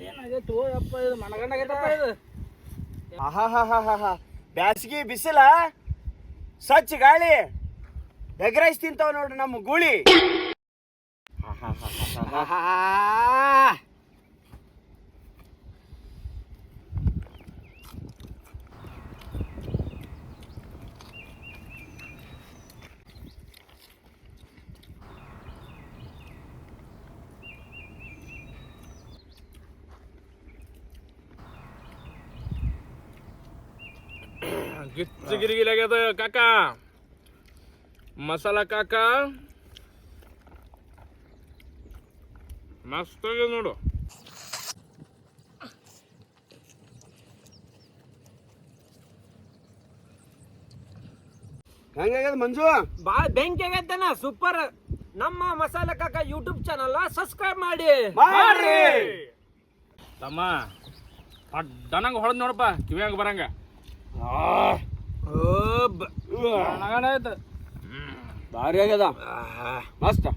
ಏನಾಗೈತು ಅಪ್ಪ ಇದು ಮನಗಂಡಾಗೈತಪ್ಪ ಇದು. ಬ್ಯಾಸಿಗೆ ಬಿಸಿಲ ಸ್ವಚ್ಛ ಗಾಳಿ ಎಗ್ರೈಸ್ ತಿಂತಾವ ನೋಡ್ರಿ ನಮ್ಮ ಗೂಳಿ. ಗಿಚ್ಚ ಗಿರಿಗಿಲಾಗ್ಯದ ಕಾಕ. ಮಸಾಲ ಕಾಕ ಮಸ್ತ್ ಆಗ್ಯದ ನೋಡು. ಹೆಂಗಾಗ್ಯದ ಮಂಜು? ಬಾಳ ಬೆಂಕಿ ಆಗೈತನ. ಸೂಪರ್. ನಮ್ಮ ಮಸಾಲ ಕಾಕ ಯೂಟ್ಯೂಬ್ ಚಾನಲ್ ಸಬ್ಸ್ಕ್ರೈಬ್ ಮಾಡಿ. ತಮ್ಮ ಅಡ್ಡನಂಗ ಹೊಡೆದ್ ನೋಡಪ್ಪ, ಕಿವಿಯಂಗ ಬರಂಗ. ಭಾರಿ ಆಗ್ಯದ ಮಸ್ತ್.